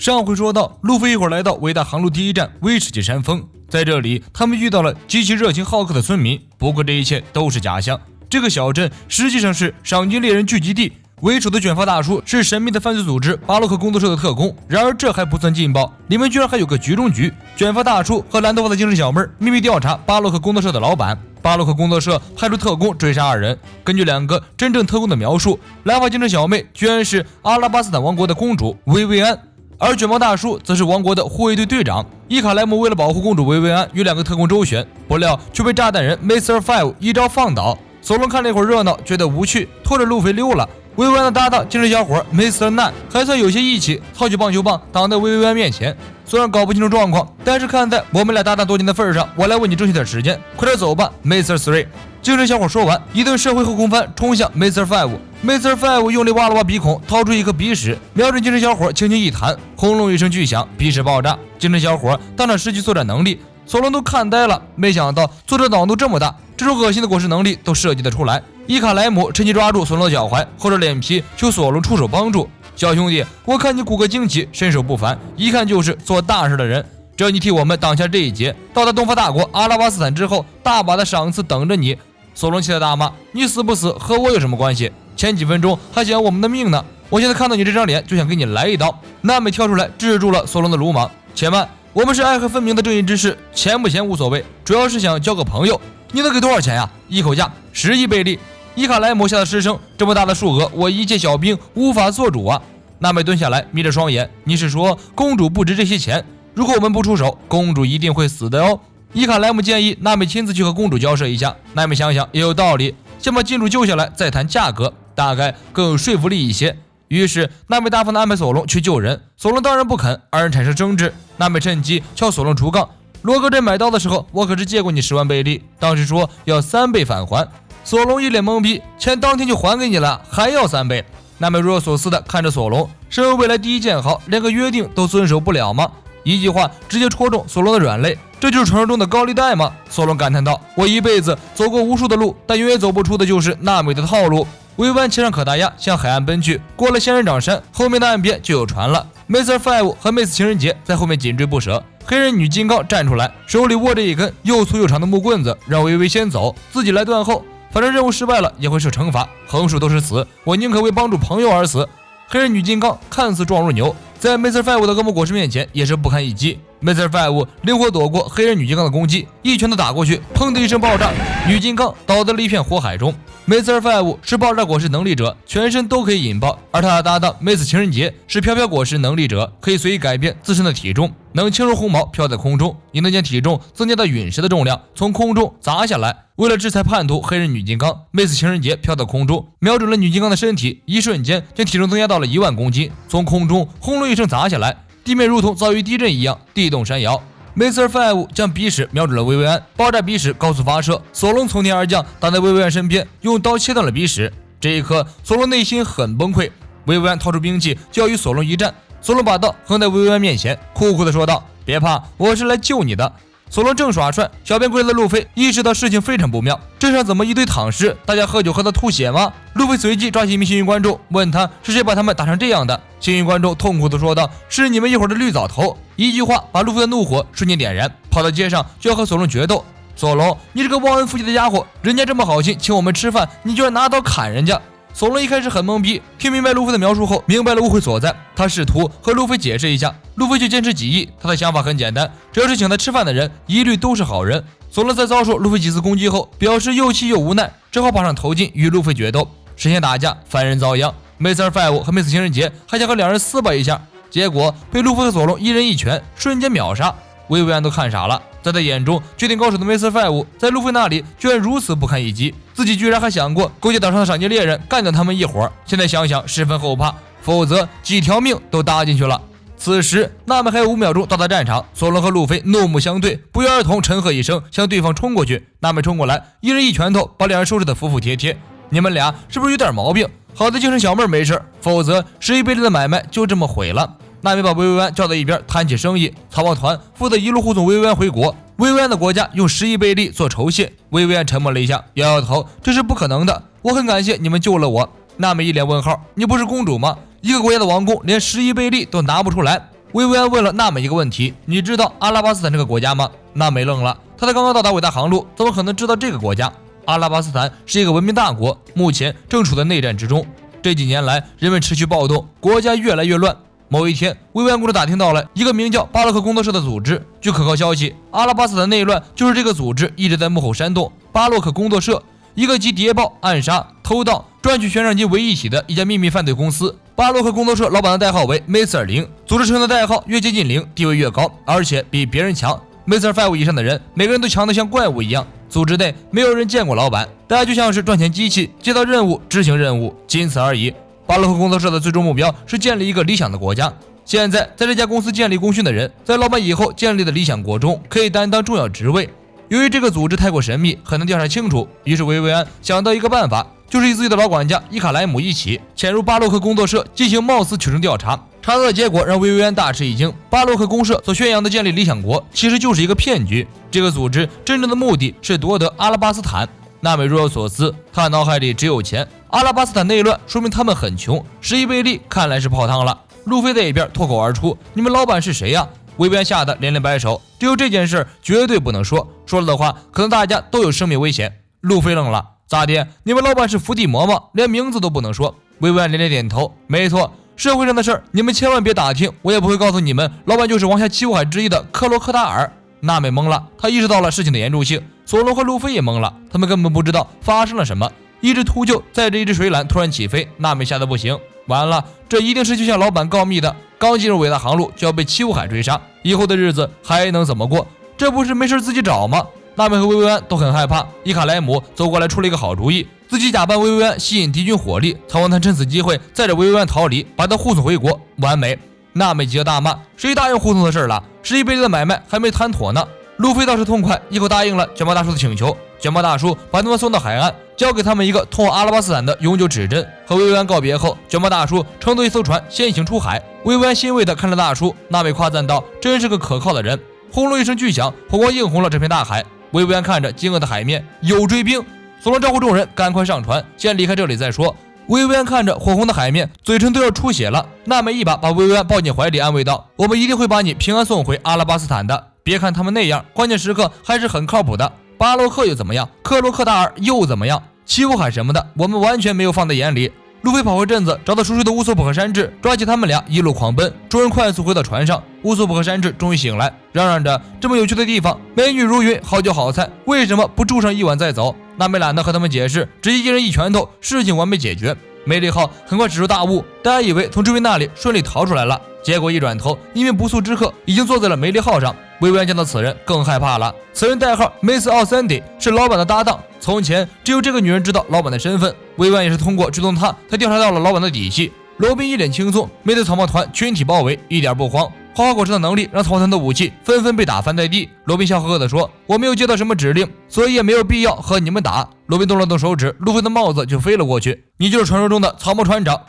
上回说到，路飞一伙来到伟大航路第一站威士忌山峰，在这里他们遇到了极其热情好客的村民，不过这一切都是假象。这个小镇实际上是赏金猎人聚集地，为首的卷发大叔是神秘的犯罪组织巴洛克工作社的特工。然而这还不算劲爆，里面居然还有个局中局，卷发大叔和蓝头发的精神小妹秘密调查巴洛克工作社的老板。巴洛克工作社派出特工追杀二人，根据2个真正特工的描述，蓝发精神小妹居然是阿拉巴斯坦王国的公主薇薇安，而卷毛大叔则是王国的护卫队队长。伊卡莱姆为了保护公主薇薇安，与2个特工周旋，不料却被炸弹人 Mr. Five 一招放倒。索隆看了一会儿热闹，觉得无趣，拖着路飞溜了。薇薇安的搭档精神小伙 Mr. Nan 还算有些义气，操起棒球棒挡在薇薇安面前。虽然搞不清楚状况，但是看在我们俩搭档多年的份上，我来为你争取点时间，快点走吧 Mr. Three。 精神小伙说完，一顿社会后空翻冲向 Mr. Five。Mr. Five 用力挖了挖鼻孔，掏出一颗鼻屎，瞄准精神小伙轻轻一弹，轰隆一声巨响，鼻屎爆炸，精神小伙当场失去作战能力。索隆都看呆了，没想到作者脑洞这么大，这种恶心的果实能力都设计得出来。伊卡莱姆趁机抓住索隆的脚踝，厚着脸皮求索隆出手帮助。小兄弟，我看你骨骼惊奇，身手不凡，一看就是做大事的人，只要你替我们挡下这一劫，到达东方大国阿拉巴斯坦之后，大把的赏赐等着你。索隆气得大骂，你死不死和我有什么关系？前几分钟还想要我们的命呢，我现在看到你这张脸就想给你来一刀。娜美跳出来制住了索隆的鲁莽，且慢，我们是爱恨分明的正义之士，钱不钱无所谓，主要是想交个朋友。你能给多少钱呀？一口价10亿贝利。伊卡莱姆吓得失声，这么大的数额，我一介小兵无法做主啊！娜美蹲下来，眯着双眼，你是说公主不值这些钱？如果我们不出手，公主一定会死的哦。伊卡莱姆建议娜美亲自去和公主交涉一下。娜美想想也有道理，先把金主救下来，再谈价格，大概更有说服力一些。于是娜美大方地安排索隆去救人，索隆当然不肯，二人产生争执。娜美趁机敲索隆竹杠，罗格镇买刀的时候，我可是借过你10万贝利，当时说要3倍返还。索隆一脸懵逼，钱当天就还给你了，还要3倍？娜美若有所思地看着索隆，身为未来第一剑豪，连个约定都遵守不了吗？一句话直接戳中索隆的软肋，这就是传说中的高利贷吗？索隆感叹道，我一辈子走过无数的路，但永远走不出的就是娜美的套路。维湾骑上可达鸭向海岸奔去，过了仙人掌山，后面的岸边就有船了。Mr. Five 和 Miss 情人节在后面紧追不舍。黑人女金刚站出来，手里握着一根又粗又长的木棍子，让微微先走，自己来断后。反正任务失败了也会受惩罚，横竖都是死，我宁可为帮助朋友而死。黑人女金刚看似壮如牛，在 Mr. Five 的恶魔果实面前也是不堪一击。Mr. Five 灵活躲过黑人女金刚的攻击，一拳头打过去，砰的一声爆炸，女金刚倒在了一片火海中。Mr. Five 是爆炸果实能力者，全身都可以引爆，而他的搭档 Miss 情人节是飘飘果实能力者，可以随意改变自身的体重，能轻如鸿毛飘在空中，也能将体重增加到陨石的重量，从空中砸下来。为了制裁叛徒黑人女金刚， Miss 情人节飘到空中，瞄准了女金刚的身体，一瞬间将体重增加到了1万公斤，从空中轰隆一声砸下来，地面如同遭遇地震一样地动山摇。Mr. Five 将鼻屎瞄准了薇薇安，爆炸鼻屎高速发射，索隆从天而降，挡在薇薇安身边，用刀切断了鼻屎。这一刻，索隆内心很崩溃。薇薇安掏出兵器就要与索隆一战，索隆把刀横在薇薇安面前，酷酷地说道：“别怕，我是来救你的。”索隆正耍帅，小便归来的路飞意识到事情非常不妙，镇上怎么一堆躺尸？大家喝酒喝到吐血吗？路飞随即抓起一名幸运观众，问他是谁把他们打成这样的。幸运观众痛苦地说道：“是你们一伙的绿藻头。”一句话把路飞的怒火瞬间点燃，跑到街上就要和索隆决斗。索隆，你这个忘恩负义的家伙，人家这么好心请我们吃饭，你居然拿刀砍人家！索隆一开始很懵逼，听明白路飞的描述后，明白了误会所在。他试图和路飞解释一下，路飞却坚持己意。他的想法很简单，只要是请他吃饭的人，一律都是好人。索隆在遭受路飞几次攻击后，表示又气又无奈，只好爬上头巾与路飞决斗。神仙打架，凡人遭殃。Mr. Five 和 Miss 情人节还想和两人撕巴一下，结果被路飞和索隆一人一拳，瞬间秒杀。薇薇安都看傻了，在他眼中，绝顶高手的 Mr. Five 在路飞那里居然如此不堪一击，自己居然还想过勾结岛上的赏金猎人干掉他们一伙，现在想想十分后怕，否则几条命都搭进去了。此时娜美还有5秒钟到达战场，索隆和路飞怒目相对，不约而同沉喝一声，向对方冲过去。娜美冲过来，一人一拳头把两人收拾得服服帖帖。你们俩是不是有点毛病？好的精神小妹没事，否则10亿贝利的买卖就这么毁了。娜美把薇薇安叫到一边谈起生意，草帽团负责一路护送薇薇安回国，薇薇安的国家用10亿贝利做酬谢。薇薇安沉默了一下，摇摇头，这是不可能的，我很感谢你们救了我。娜美一脸问号，你不是公主吗？一个国家的王宫连10亿贝利都拿不出来。薇薇安问了娜美一个问题：你知道阿拉巴斯坦这个国家吗？娜美愣了，她才刚刚到达伟大航路，怎么可能知道这个国家？阿拉巴斯坦是一个文明大国，目前正处在内战之中。这几年来，人们持续暴动，国家越来越乱。某一天，薇薇安公主打听到了一个名叫巴洛克工作社的组织。据可靠消息，阿拉巴斯坦内乱就是这个组织一直在幕后煽动。巴洛克工作社，一个集谍报、暗杀、偷盗、赚取悬赏金为一体的一家秘密犯罪公司。巴洛克工作社老板的代号为 Mr. 0，组织成员的代号越接近0，地位越高，而且比别人强。Mr. 5以上的人，每个人都强得像怪物一样。组织内没有人见过老板，大家就像是赚钱机器，接到任务执行任务，仅此而已。巴洛克工作社的最终目标是建立一个理想的国家。现在在这家公司建立功勋的人，在老板以后建立的理想国中可以担当重要职位。由于这个组织太过神秘，很难调查清楚，于是薇薇安想到一个办法，就是与自己的老管家伊卡莱姆一起潜入巴洛克工作社进行貌似取证调查。查到的结果让薇薇安大吃一惊，巴洛克公社所宣扬的建立理想国其实就是一个骗局。这个组织真正的目的是夺得阿拉巴斯坦。娜美若有所思，她脑海里只有钱。阿拉巴斯坦内乱说明他们很穷，11贝利看来是泡汤了。路飞在一边脱口而出：“你们老板是谁呀？”薇薇安吓得连连摆手，只有这件事绝对不能说，说了的话可能大家都有生命危险。路飞愣了：“咋的？你们老板是伏地魔吗？连名字都不能说？”薇薇安连连点头：“没错，社会上的事儿你们千万别打听，我也不会告诉你们，老板就是王下7海之一的克洛克达尔。”娜美懵了，她意识到了事情的严重性。索隆和路飞也懵了，他们根本不知道发生了什么。一只秃鹫载着一只水獭突然起飞，娜美吓得不行。完了，这一定是去向老板告密的。刚进入伟大航路就要被七武海追杀，以后的日子还能怎么过？这不是没事自己找吗？娜美和薇薇安都很害怕。伊卡莱姆走过来出了一个好主意，自己假扮薇薇安吸引敌军火力，曹文他趁此机会载着薇薇安逃离，把他护送回国，完美。娜美急得大骂：“谁答应护送的事了？11贝利的买卖还没谈妥呢。”路飞倒是痛快，一口答应了卷毛大叔的请求。卷毛大叔把他们送到海岸，交给他们一个通往阿拉巴斯坦的永久指针。和薇薇安告别后，卷毛大叔乘坐一艘船先行出海。薇薇安欣慰地看着大叔，娜美夸赞道：“真是个可靠的人。”轰隆一声巨响，火光映红了这片大海。薇薇安看着惊愕的海面，有追兵。索隆招呼众人赶快上船，先离开这里再说。薇薇安看着火红的海面，嘴唇都要出血了。娜美一把把薇薇安抱进怀里，安慰道：“我们一定会把你平安送回阿拉巴斯坦的。别看他们那样，关键时刻还是很靠谱的。巴洛克又怎么样？克洛克达尔又怎么样？七武海什么的，我们完全没有放在眼里。”路飞跑回镇子，找到熟睡的乌索普和山治，抓起他们俩一路狂奔。众人快速回到船上，乌索普和山治终于醒来，嚷嚷着：“这么有趣的地方，美女如云，好酒好菜，为什么不住上一晚再走？”娜美懒得和他们解释，直接一人一拳头，事情完美解决。梅利号很快驶入大雾，大家以为从追兵那里顺利逃出来了，结果一转头，一名不速之客已经坐在了梅利号上。薇薇安见到此人更害怕了，此人代号 Miss 奥森迪，是老板的搭档。从前只有这个女人知道老板的身份，薇薇安也是通过追踪她才调查到了老板的底细。罗宾一脸轻松，面对草帽团群体包围一点不慌。花花果实的能力让草帽团的武器纷纷被打翻在地。罗宾笑呵呵地说：“我没有接到什么指令，所以也没有必要和你们打。”罗宾动了动手指，路飞的帽子就飞了过去。“你就是传说中的草帽船长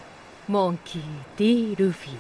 Monkey D. Luffy。”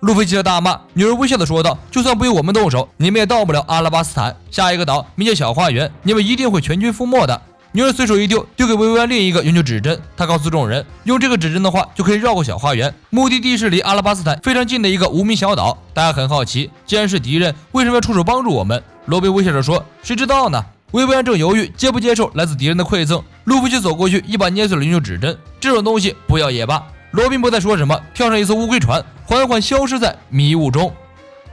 路飞气得大骂。女人微笑地说道：“就算不由我们动手，你们也到不了阿拉巴斯坦。下一个岛名叫小花园，你们一定会全军覆没的。”女人随手一丢，丢给薇薇安另一个永久指针。她告诉众人，用这个指针的话，就可以绕过小花园，目的地是离阿拉巴斯坦非常近的一个无名小岛。大家很好奇，既然是敌人，为什么要出手帮助我们？罗宾微笑着说：“谁知道呢？”薇薇安正犹豫接不接受来自敌人的馈赠，路飞就走过去，一把捏碎了永久指针。这种东西不要也罢。罗宾不再说什么，跳上一艘乌龟船，缓缓消失在迷雾中。